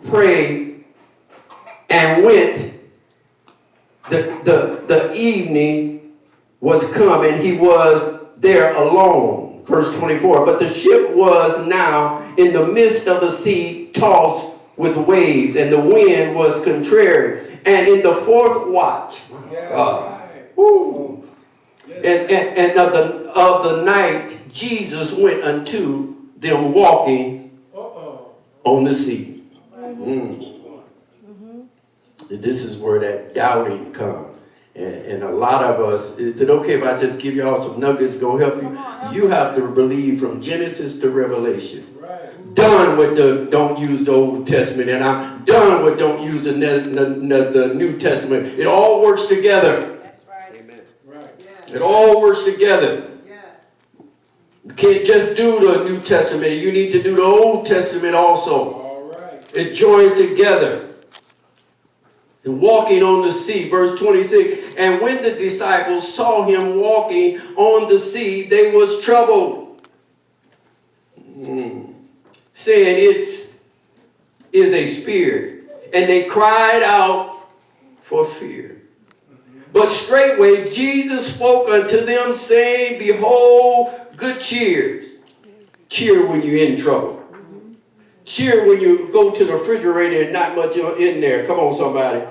pray and went. The evening was come, and he was there alone. Verse 24. But the ship was now in the midst of the sea, tossed with waves, and the wind was contrary. And in the fourth watch, and of the night, Jesus went unto them walking on the sea. This is where that doubting comes. And a lot of us, is it okay if I just give y'all some nuggets going to help you? You have to believe from Genesis to Revelation. Right. Done with the don't use the Old Testament, and I'm done with don't use the New Testament. It all works together. That's right. Amen. Right. Yeah. It all works together. Yeah. You can't just do the New Testament. You need to do the Old Testament also. All right. It joins together. And walking on the sea, verse 26. And when the disciples saw him walking on the sea, they was troubled, saying, "It is a spirit." And they cried out for fear. But straightway Jesus spoke unto them, saying, "Behold, good cheer." Cheer when you're in trouble. Cheer when you go to the refrigerator and not much in there. Come on, somebody.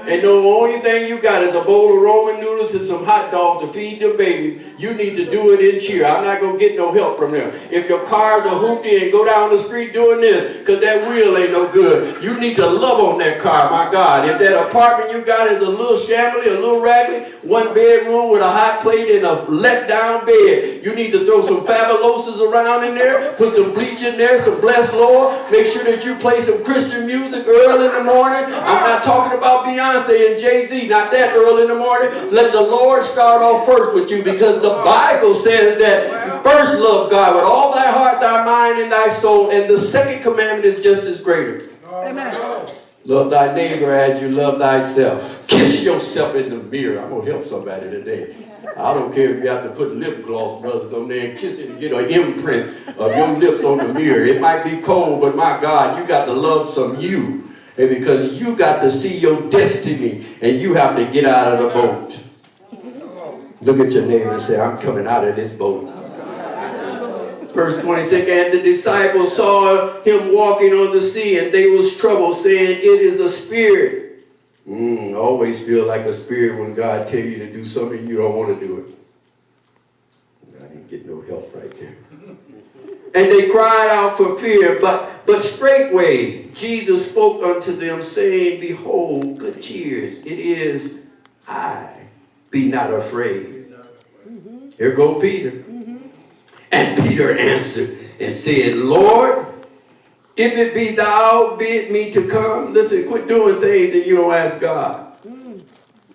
And the only thing you got is a bowl of Roman noodles and some hot dogs to feed them babies. You need to do it in cheer. I'm not going to get no help from them. If your cars are hoopty and go down the street doing this, because that wheel ain't no good, you need to love on that car, my God. If that apartment you got is a little shambly, a little raggedy, one bedroom with a hot plate and a let-down bed, you need to throw some Fabulosas around in there, put some bleach in there, some Blessed Lord. Make sure that you play some Christian music early in the morning. I'm not talking about Beyonce and Jay-Z, not that early in the morning. Let the Lord start off first with you, because the Bible says that you first love God with all thy heart, thy mind, and thy soul. And the second commandment is just as greater. Amen. Love thy neighbor as you love thyself. Kiss yourself in the mirror. I'm going to help somebody today. I don't care if you have to put lip gloss, brothers, on there and kiss it and get an imprint of your lips on the mirror. It might be cold, but my God, you got to love some you. And because you got to see your destiny, and you have to get out of the boat. Look at your neighbor and say, "I'm coming out of this boat." Verse 26, and the disciples saw him walking on the sea, and they was troubled, saying, "It is a spirit." Always feel like a spirit when God tell you to do something you don't want to do it. I didn't get no help right there. And they cried out for fear, but straightway Jesus spoke unto them, saying, "Behold, good cheer, it is I. Be not afraid." Here go Peter. And Peter answered and said, "Lord, if it be thou, bid me to come." Listen, quit doing things and you don't ask God.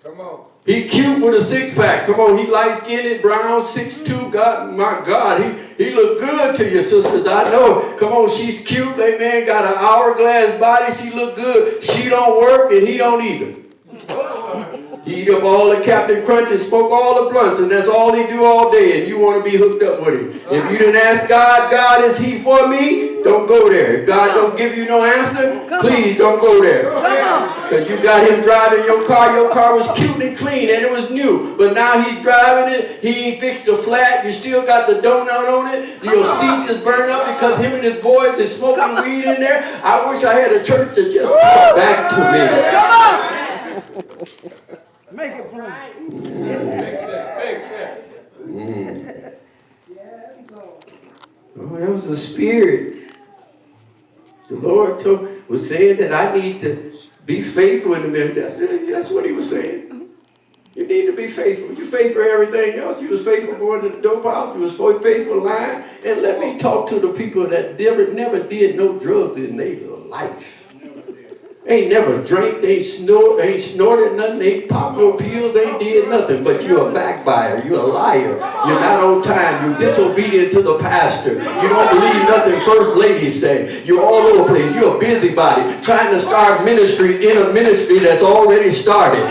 Come on. He cute with a six-pack. Come on, he light-skinned, brown, 6'2". God, my God, he look good to you, sisters. I know. Come on, she's cute. Amen. Got an hourglass body. She look good. She don't work and he don't either. He eat up all the Captain Crunch and smoke all the blunts, and that's all he do all day, and you want to be hooked up with him. If you didn't ask God, "God, is he for me?" Don't go there. If God don't give you no answer, please don't go there. Because you got him driving your car was cute and clean, and it was new. But now he's driving it, he ain't fixed the flat, you still got the donut on it, your seats is burned up because him and his boys is smoking weed in there. I wish I had a church to just come back to me. Make it plain. Oh, that was the spirit. The Lord was saying that I need to be faithful in the ministry. That's what he was saying. You need to be faithful. You faithful everything else. You was faithful going to the dope house. You was faithful lying. And let me talk to the people that never did no drugs in their life. Ain't never drank, ain't snorted nothing, ain't popped no pills, ain't did nothing. But you're a backbiter, you're a liar. You're not on time, you're disobedient to the pastor. You don't believe nothing first lady say. You're all over the place. You're a busybody trying to start ministry in a ministry that's already started.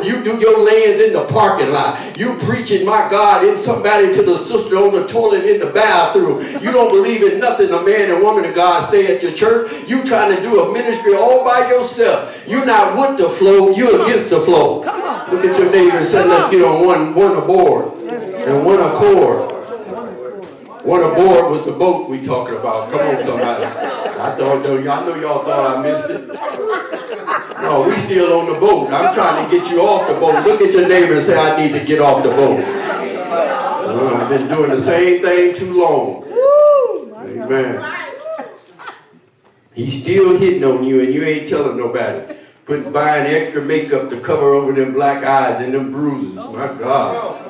You do your layings in the parking lot. You preaching, my God, in somebody to the sister on the toilet in the bathroom. You don't believe in nothing a man and woman of God say at your church. You trying to do a ministry all by yourself. You're not with the flow, you're against the flow. Look at your neighbor and say, let's get on one aboard and one accord. One aboard was the boat we talking about. Come on, somebody. I know y'all thought I missed it. No, we still on the boat. I'm trying to get you off the boat. Look at your neighbor and say, I need to get off the boat. I've been doing the same thing too long. Amen. He's still hitting on you and you ain't telling nobody. Buying extra makeup to cover over them black eyes and them bruises. My God.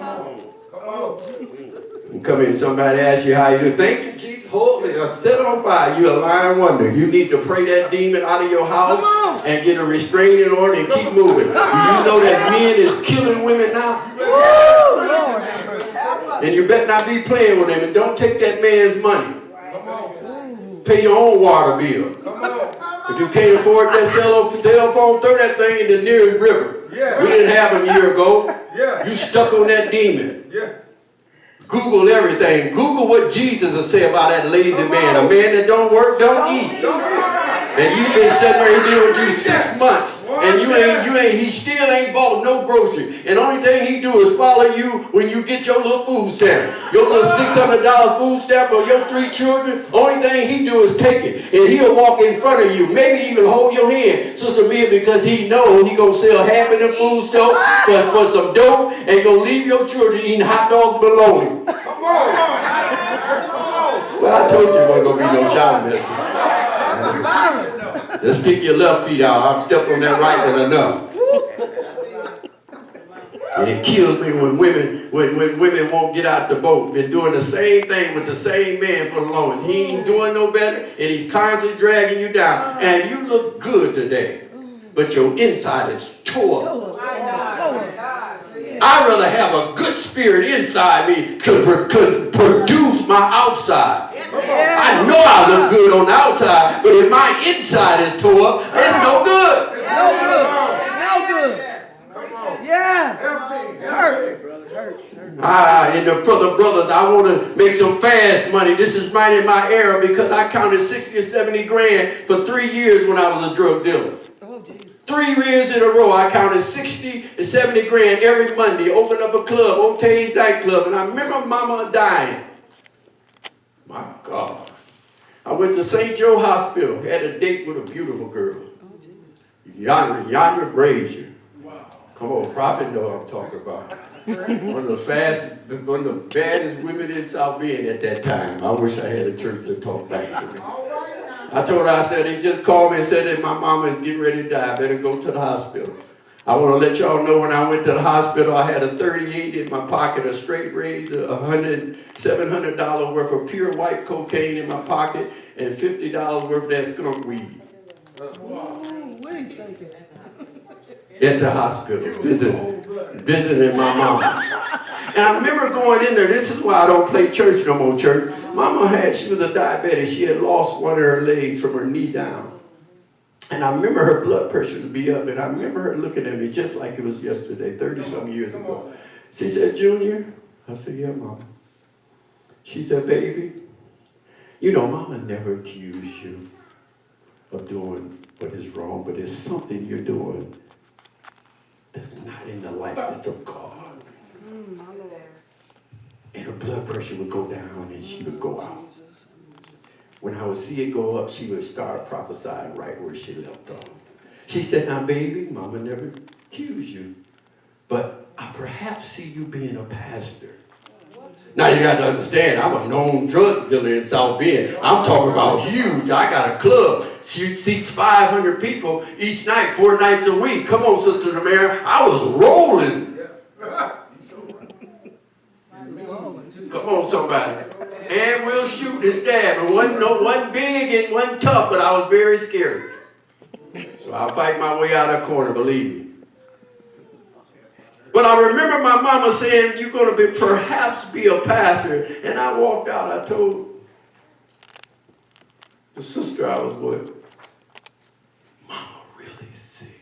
You come in, somebody asks you how you do. Thank you, Jesus. Hold me. Set on fire. You're a lying wonder. You need to pray that demon out of your house and get a restraining order and keep moving. Do you know that men is killing women now? And you better not be playing with them. And don't take that man's money. Pay your own water bill. If you can't afford that cell phone, throw that thing in the nearest river. We didn't have them a year ago. You stuck on that demon. Google everything. Google what Jesus will say about that lazy man. A man that don't work, don't eat. And you've been sitting there, he been with you 6 months. And he still ain't bought no grocery. And the only thing he do is follow you when you get your little food stamp. Your little $600 food stamp for your 3 children. Only thing he do is take it. And he'll walk in front of you. Maybe even hold your hand, Sister Mia, because he knows he gonna sell half of them food stuff for some dope and gonna leave your children eating hot dogs bologna. Well, I told you it wasn't gonna be no shower message. Just stick your left feet out. I've stepped on that right and enough. And it kills me when women won't get out the boat. Been doing the same thing with the same man for the longest. He ain't doing no better, and he's constantly dragging you down. And you look good today, but your inside is tore up. I'd rather have a good spirit inside me could produce my outside. I know I look good on the outside, but if my inside is tore up, it's no good. No good. Yeah. Hurt. And for the brothers, I want to make some fast money. This is right in my era because I counted 60 or 70 grand for 3 years when I was a drug dealer. 3 years in a row, I counted 60 to 70 grand every Monday. Opened up a club, Otane's nightclub, and I remember Mama dying. My God. I went to St. Joe Hospital, had a date with a beautiful girl. Yonder Brazier. Come on, prophet know what I'm talking about. One of the baddest women in South Bend at that time. I wish I had a church to talk back to me. I told her, I said, they just called me and said that my mama is getting ready to die. I better go to the hospital. I want to let y'all know when I went to the hospital, I had a 38 in my pocket, a straight razor, $700 worth of pure white cocaine in my pocket, and $50 worth of that skunk weed. At the hospital, visiting my mama. And I remember going in there. This is why I don't play church no more, church. Mama she was a diabetic. She had lost one of her legs from her knee down. And I remember her blood pressure to be up. And I remember her looking at me just like it was yesterday, 30-some years ago. She said, Junior? I said, yeah, Mama. She said, baby, you know, Mama never accused you of doing what is wrong, but there's something you're doing that's not in the likeness of God. And her blood pressure would go down and she would go out. When I would see it go up, she would start prophesying right where she left off. She said, now baby, Mama never accused you, but I perhaps see you being a pastor. Now you got to understand, I'm a known drug dealer in South Bend. I'm talking about huge. I got a club. Seats 500 people each night, 4 nights a week. Come on, Sister Tamara. I was rolling. Come on, somebody. And we'll shoot and stab. And one big and one tough, but I was very scary. So I'll fight my way out of the corner, believe me. But I remember my mama saying, you're going to perhaps be a pastor. And I walked out. I told the sister I was with, Mama really sick.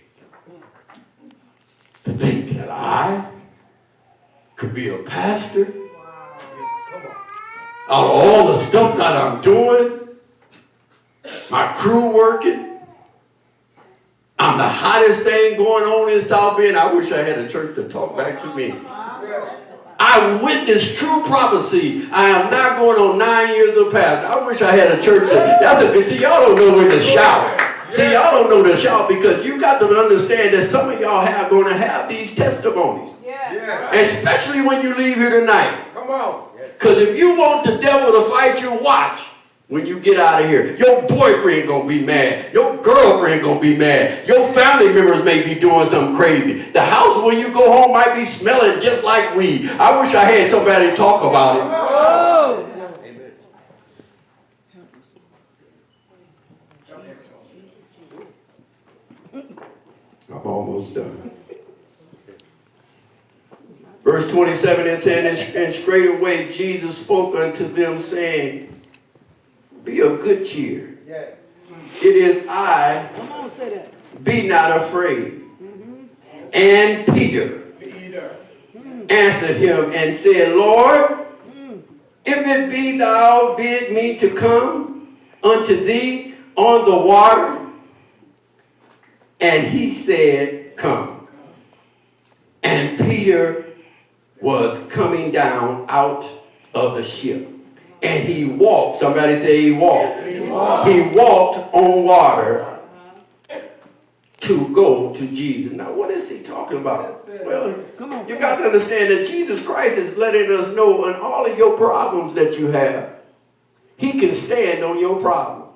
To think that I could be a pastor? Out of all the stuff that I'm doing, my crew working, I'm the hottest thing going on in South Bend. I wish I had a church to talk back to me. I witnessed true prophecy. I am not going on 9 years of pastor. I wish I had a church see, y'all don't know when to shout. See, y'all don't know to shout because you got to understand that some of y'all going to have these testimonies. Yeah. Especially when you leave here tonight. Come on. Because if you want the devil to fight you, watch. When you get out of here, your boyfriend gonna be mad. Your girlfriend gonna be mad. Your family members may be doing something crazy. The house when you go home might be smelling just like weed. I wish I had somebody to talk about it. Oh. I'm almost done. Verse 27, it said, and straightway Jesus spoke unto them, saying, be of good cheer. Yeah. It is I. Come on, say that. Be not afraid. Mm-hmm. And Peter answered him and said, Lord, if it be thou bid me to come unto thee on the water. And he said, come. And Peter was coming down out of the ship. And he walked. Somebody say he walked. He walked on water to go to Jesus. Now, what is he talking about? Well, you got to understand that Jesus Christ is letting us know in all of your problems that you have, he can stand on your problem.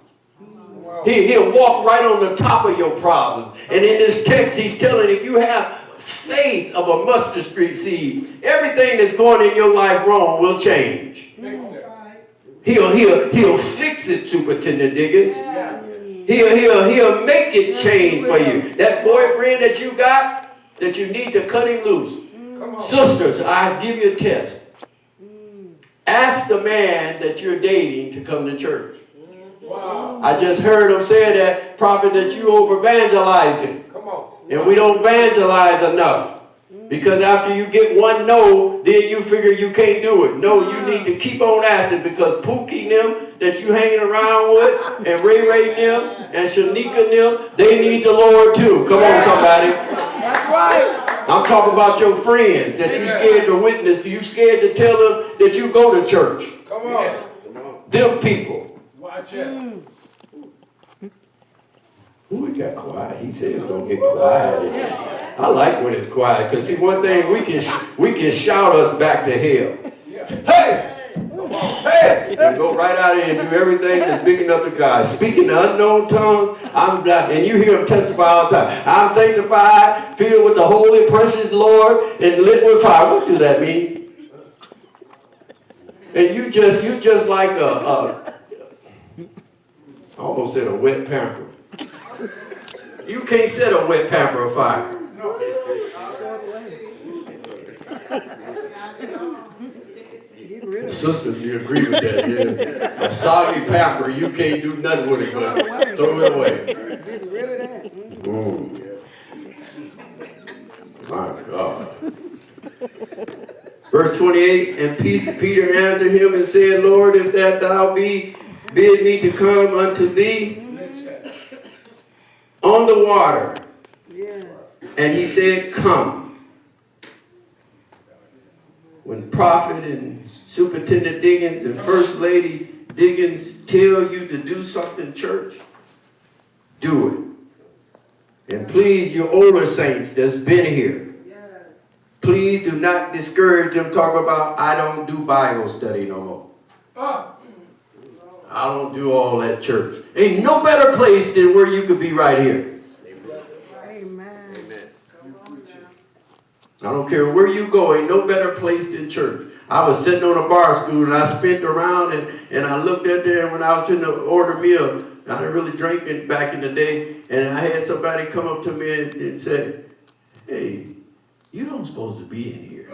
He'll walk right on the top of your problem. And in this text, he's telling if you have faith of a mustard seed, everything that's going in your life wrong will change. He'll fix it, Superintendent Diggins. He'll make it change for you. That boyfriend that you got, that you need to cut him loose. Sisters, I give you a test. Ask the man that you're dating to come to church. Wow. I just heard him say that, prophet, that you over-evangelizing. And we don't evangelize enough. Because after you get one no, then you figure you can't do it. No, you need to keep on asking because Pookie them that you hanging around with and Ray them and Shanika them, they need the Lord too. Come on, somebody. That's right. I'm talking about your friends that you scared to witness. You scared to tell them that you go to church. Come on. Them people. Watch it. Ooh, it got quiet. He said it's gonna get quiet. I like when it's quiet because see, one thing we can shout us back to hell. Hey, hey, and go right out here and do everything that's big enough to God. Speaking the unknown tongues, I'm black, and you hear them testify all the time. I'm sanctified, filled with the holy, precious Lord, and lit with fire. What do that mean? And you just like I almost said a wet pamper. You can't set a wet pamper afire. Sister, you agree with that? Yeah. A soggy pamper, you can't do nothing with it, but throw it away. Ooh. My God. Verse 28, and Peter answered him and said, Lord, if that thou bid me to come unto thee on the water. Yeah. And he said, come. When Prophet and Superintendent Diggins and First Lady Diggins tell you to do something, church, do it. And please, you older saints that's been here, please do not discourage them talking about, I don't do Bible study no more. I don't do all that church. Ain't no better place than where you could be right here. Amen. I don't care where you go, ain't no better place than church. I was sitting on a bar stool and I spent around and I looked at there and when I was trying to order me I didn't really drink it back in the day, and I had somebody come up to me and say, hey, you don't supposed to be in here.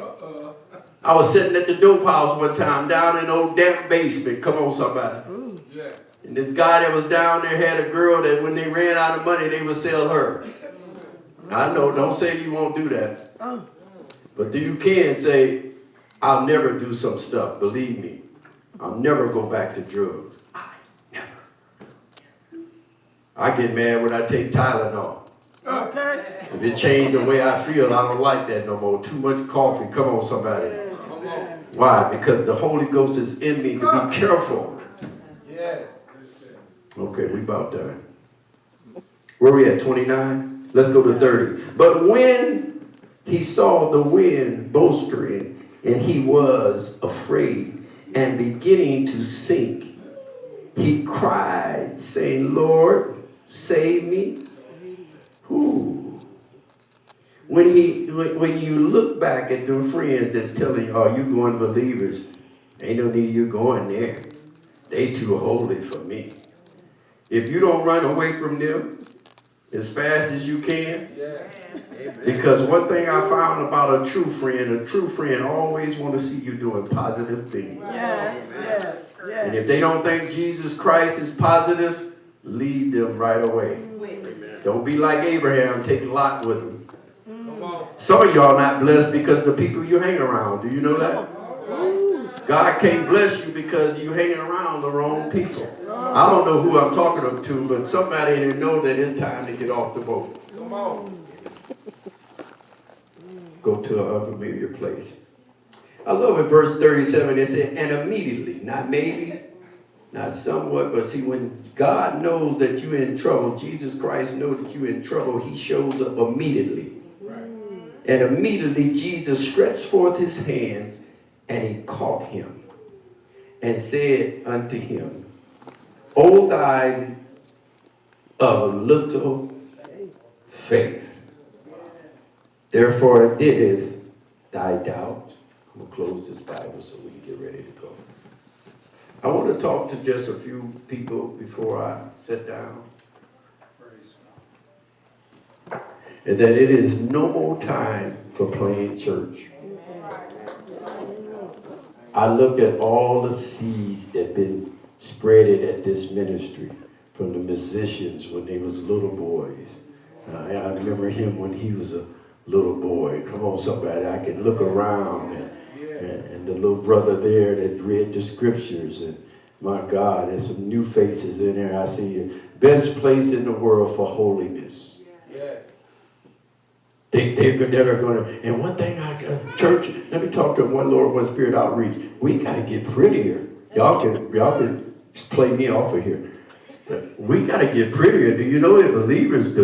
I was sitting at the dope house one time down in the old damp basement. Come on, somebody. Yeah. And this guy that was down there had a girl that when they ran out of money, they would sell her. I know, don't say you won't do that. But you can say, I'll never do some stuff. Believe me, I'll never go back to drugs. I get mad when I take Tylenol. Okay. If it changed the way I feel, I don't like that no more. Too much coffee. Come on, somebody. Why? Because the Holy Ghost is in me to be careful. Yeah. Okay, we about done. Where we at, 29? Let's go to 30. But when he saw the wind bolstering, and he was afraid and beginning to sink, he cried, saying, Lord, save me. Ooh. When you look back at them friends that's telling you, oh, you going believers, ain't no need you going there. They too holy for me. If you don't run away from them as fast as you can, because one thing I found about a true friend always want to see you doing positive things. Yes. And if they don't think Jesus Christ is positive, leave them right away. Don't be like Abraham, take Lot with him. Some of y'all not blessed because the people you hang around. Do you know that? God can't bless you because you hanging around the wrong people. I don't know who I'm talking to, but somebody in there know that it's time to get off the boat. Go to an unfamiliar place. I love it, verse 37. It said, and immediately, not maybe, not somewhat, but see, when God knows that you're in trouble, Jesus Christ knows that you're in trouble, he shows up immediately. And immediately Jesus stretched forth his hands, and he caught him, and said unto him, O thou of little faith, therefore didst thy doubt. I'm going to close this Bible so we can get ready to go. I want to talk to just a few people before I sit down. And that it is no more time for playing church. I look at all the seeds that have been spreaded at this ministry from the musicians when they was little boys. I remember him when he was a little boy. Come on, somebody. I can look around and the little brother there that read the scriptures. And my God, there's some new faces in there. I see you. Best place in the world for holiness. They're going to, and one thing church, let me talk to one Lord, one Spirit outreach. We got to get prettier. Y'all can play me off of here. We got to get prettier. Do you know that believers do?